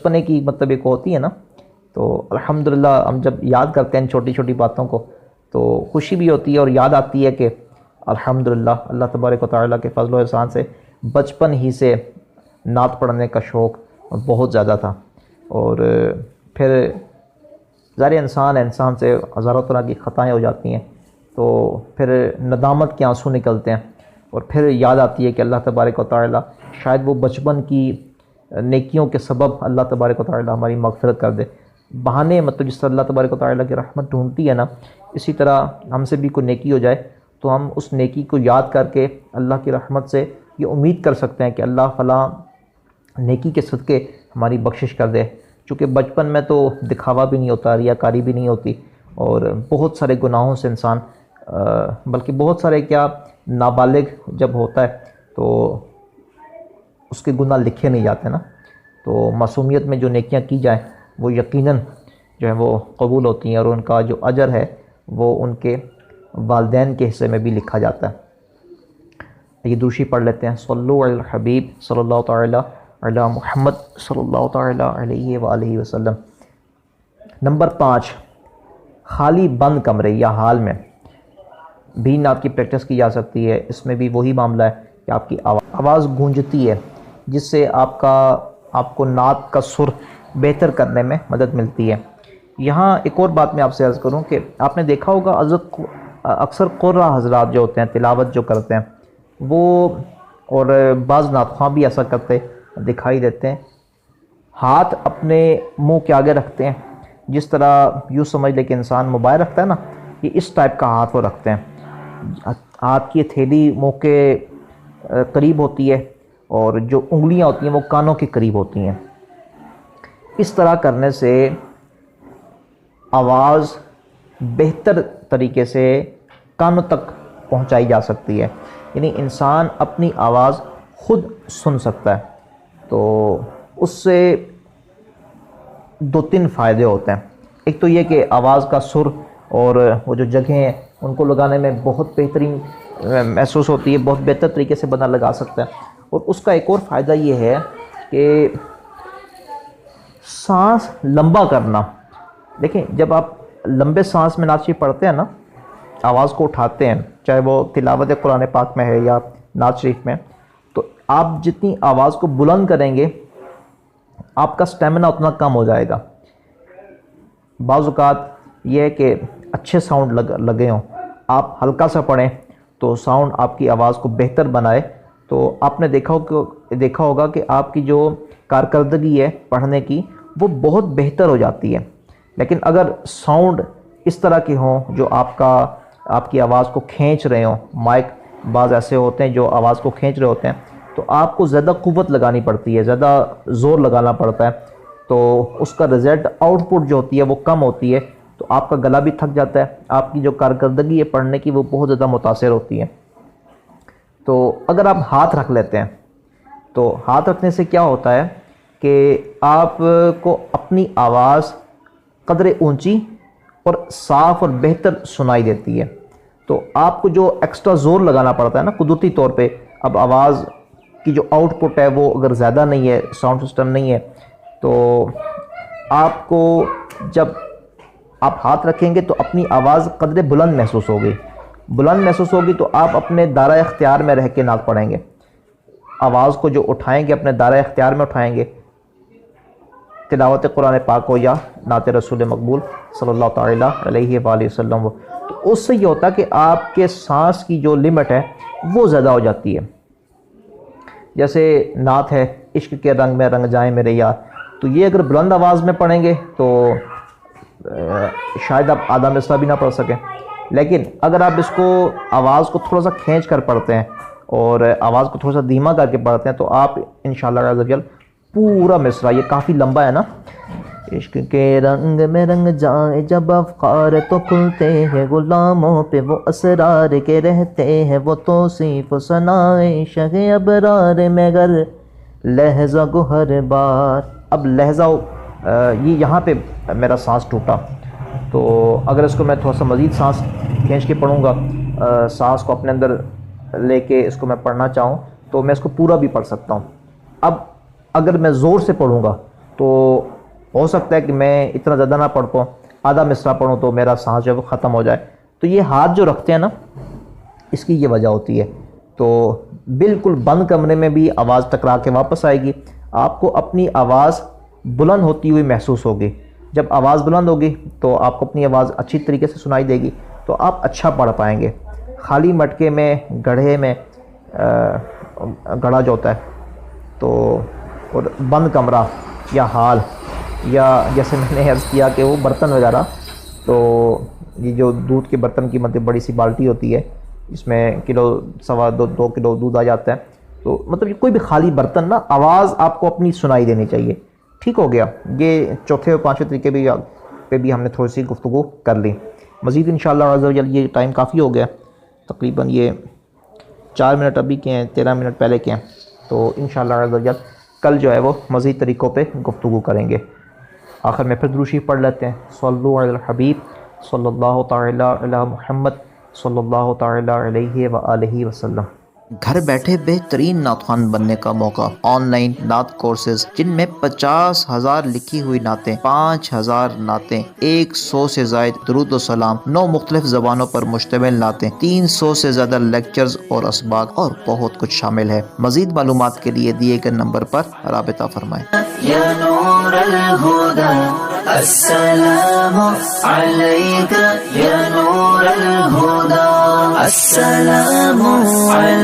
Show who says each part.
Speaker 1: بچپنے کی مطلب ایک ہوتی ہے نا، تو الحمدللہ ہم جب یاد کرتے ہیں چھوٹی چھوٹی باتوں کو تو خوشی بھی ہوتی ہے اور یاد آتی ہے کہ الحمدللہ اللہ تبارک و تعالیٰ کے فضل و احسان سے بچپن ہی سے نعت پڑھنے کا شوق بہت زیادہ تھا۔ اور پھر ظاہر انسان سے ہزاروں طرح کی خطائیں ہو جاتی ہیں، تو پھر ندامت کے آنسو نکلتے ہیں اور پھر یاد آتی ہے کہ اللہ تبارک و تعالیٰ شاید وہ بچپن کی نیکیوں کے سبب اللہ تبارک و تعالیٰ ہماری مغفرت کر دے۔ بہانے مطلب جس طرح اللہ تبارک و تعالیٰ کی رحمت ڈھونڈتی ہے نا، اسی طرح ہم سے بھی کوئی نیکی ہو جائے تو ہم اس نیکی کو یاد کر کے اللہ کی رحمت سے یہ امید کر سکتے ہیں کہ اللہ فلاں نیکی کے صدقے ہماری بخشش کر دے۔ چونکہ بچپن میں تو دکھاوا بھی نہیں ہوتا، ریاکاری بھی نہیں ہوتی، اور بہت سارے گناہوں سے انسان بلکہ بہت سارے کیا نابالغ جب ہوتا ہے تو اس کے گناہ لکھے نہیں جاتے نا، تو معصومیت میں جو نیکیاں کی جائیں وہ یقیناً جو ہے وہ قبول ہوتی ہیں، اور ان کا جو اجر ہے وہ ان کے والدین کے حصے میں بھی لکھا جاتا ہے۔ یہ دوشی پڑھ لیتے ہیں۔ صلو علی الحبیب صلی اللہ تعالی علی محمد صلی اللہ تعالی علیہ وآلہ وسلم۔ نمبر 5، خالی بند کمرے یا حال میں بھی نعت کی پریکٹس کی جا سکتی ہے۔ اس میں بھی وہی معاملہ ہے کہ آپ کی آواز گونجتی ہے، جس سے آپ کو نعت کا سر بہتر کرنے میں مدد ملتی ہے۔ یہاں ایک اور بات میں آپ سے عرض کروں کہ آپ نے دیکھا ہوگا اکثر قرہ حضرات جو ہوتے ہیں تلاوت جو کرتے ہیں وہ، اور بعض نعت خواں بھی ایسا کرتے دکھائی دیتے ہیں، ہاتھ اپنے منہ کے آگے رکھتے ہیں، جس طرح یوں سمجھ لے کہ انسان موبائل رکھتا ہے نا، یہ اس ٹائپ کا ہاتھ وہ رکھتے ہیں۔ ہاتھ کی ہتھیلی منہ کے قریب ہوتی ہے اور جو انگلیاں ہوتی ہیں وہ کانوں کے قریب ہوتی ہیں۔ اس طرح کرنے سے آواز بہتر طریقے سے کانوں تک پہنچائی جا سکتی ہے، یعنی انسان اپنی آواز خود سن سکتا ہے۔ تو اس سے 2-3 فائدے ہوتے ہیں۔ ایک تو یہ کہ آواز کا سر اور وہ جو جگہیں ہیں ان کو لگانے میں بہت بہترین محسوس ہوتی ہے، بہت بہتر طریقے سے بندہ لگا سکتا ہے۔ اور اس کا ایک اور فائدہ یہ ہے کہ سانس لمبا کرنا۔ دیکھیں جب آپ لمبے سانس میں نعت شریف پڑھتے ہیں نا، آواز کو اٹھاتے ہیں، چاہے وہ تلاوت قرآن پاک میں ہے یا نعت شریف میں، تو آپ جتنی آواز کو بلند کریں گے آپ کا سٹیمنا اتنا کم ہو جائے گا۔ بعض اوقات یہ ہے کہ اچھے ساؤنڈ لگے ہوں، آپ ہلکا سا پڑھیں تو ساؤنڈ آپ کی آواز کو بہتر بنائے، تو آپ نے دیکھا ہوگا کہ آپ کی جو کارکردگی ہے پڑھنے کی وہ بہت بہتر ہو جاتی ہے۔ لیکن اگر ساؤنڈ اس طرح کے ہوں جو آپ کی آواز کو کھینچ رہے ہوں، مائک بعض ایسے ہوتے ہیں جو آواز کو کھینچ رہے ہوتے ہیں، تو آپ کو زیادہ قوت لگانی پڑتی ہے، زیادہ زور لگانا پڑتا ہے، تو اس کا رزلٹ آؤٹ پٹ جو ہوتی ہے وہ کم ہوتی ہے، تو آپ کا گلا بھی تھک جاتا ہے، آپ کی جو کارکردگی ہے پڑھنے کی وہ بہت زیادہ متاثر ہوتی ہے۔ تو اگر آپ ہاتھ رکھ لیتے ہیں تو ہاتھ رکھنے سے کیا ہوتا ہے کہ آپ کو اپنی آواز قدرے اونچی اور صاف اور بہتر سنائی دیتی ہے۔ تو آپ کو جو ایکسٹرا زور لگانا پڑتا ہے نا قدرتی طور پہ، اب آواز کی جو آؤٹ پٹ ہے وہ اگر زیادہ نہیں ہے، ساؤنڈ سسٹم نہیں ہے، تو آپ کو جب آپ ہاتھ رکھیں گے تو اپنی آواز قدرے بلند محسوس ہوگی تو آپ اپنے دائرہ اختیار میں رہ کے نعت پڑھیں گے، آواز کو جو اٹھائیں گے اپنے دائرہ اختیار میں اٹھائیں گے، تلاوت قرآن پاک ہو یا نعت رسول مقبول صلی اللہ تعالی علیہ وآلہ وسلم ہو، تو اس سے یہ ہوتا ہے کہ آپ کے سانس کی جو لمٹ ہے وہ زیادہ ہو جاتی ہے۔ جیسے نعت ہے عشق کے رنگ میں رنگ جائیں میرے یار، تو یہ اگر بلند آواز میں پڑھیں گے تو شاید آپ آدھا مصرع بھی نہ پڑھ سکیں، لیکن اگر آپ اس کو آواز کو تھوڑا سا کھینچ کر پڑھتے ہیں اور آواز کو تھوڑا سا دھیما کر کے پڑھتے ہیں تو آپ انشاءاللہ عز و جل پورا مصرع، یہ کافی لمبا ہے نا، عشق کے رنگ میں رنگ جائیں جب افکار تو کھلتے ہیں، غلاموں پہ وہ اسرار کے رہتے ہیں، وہ توصیف ثنائے شہ ابرار میں گر لہجہ گہر بار۔ اب لہجہ یہ یہاں پہ میرا سانس ٹوٹا، تو اگر اس کو میں تھوڑا سا مزید سانس کھینچ کے پڑھوں گا، سانس کو اپنے اندر لے کے اس کو میں پڑھنا چاہوں تو میں اس کو پورا بھی پڑھ سکتا ہوں۔ اب اگر میں زور سے پڑھوں گا تو ہو سکتا ہے کہ میں اتنا زیادہ نہ پڑھ پاؤں، آدھا مصرع پڑھوں تو میرا سانس جو ہے وہ ختم ہو جائے. تو یہ ہاتھ جو رکھتے ہیں نا، اس کی یہ وجہ ہوتی ہے. تو بالکل بند کمرے میں بھی آواز ٹکرا کے واپس آئے گی. آپ کو اپنی آواز بلند ہوتی ہوئی محسوس ہوگی. جب آواز بلند ہوگی تو آپ کو اپنی آواز اچھی طریقے سے سنائی دے گی، تو آپ اچھا پڑھ پائیں گے. خالی مٹکے میں، گڑھے میں، گڑھا جو ہوتا ہے تو، اور بند کمرہ یا ہال، یا جیسے میں نے عرض کیا کہ وہ برتن وغیرہ، تو یہ جو دودھ کے برتن کی مطلب بڑی سی بالٹی ہوتی ہے، اس میں کلو سوا دو کلو دودھ آ جاتا ہے. تو مطلب یہ کوئی بھی خالی برتن نا، آواز آپ کو اپنی سنائی دینی چاہیے. ٹھیک ہو گیا. یہ چوتھے اور پانچویں طریقے پہ بھی ہم نے تھوڑی سی گفتگو کر لی. مزید انشاءاللہ عز و جل، یہ ٹائم کافی ہو گیا، تقریباً یہ 4 منٹ ابھی کے ہیں، 13 منٹ پہلے کے ہیں. تو انشاءاللہ عز و جل کل جو ہے وہ مزید طریقوں پہ گفتگو کریں گے. آخر میں پھر درود شریف پڑھ لیتے ہیں. صلو علی الحبیب صلی اللہ تعالی علی محمد صلی اللہ تعالی علیہ وآلہ وسلم. گھر بیٹھے بہترین نعت خوان بننے کا موقع. آن لائن نعت کورسز جن میں 50,000 لکھی ہوئی نعتیں، 5,000 نعتیں، 100 سے زائد درود و سلام، 9 مختلف زبانوں پر مشتمل نعتیں، 300 سے زیادہ لیکچرز اور اسباق اور بہت کچھ شامل ہے. مزید معلومات کے لیے دیے گئے نمبر پر رابطہ فرمائیں.
Speaker 2: یا نور الہدی السلام علیک یا نور الہدی السلام علیک.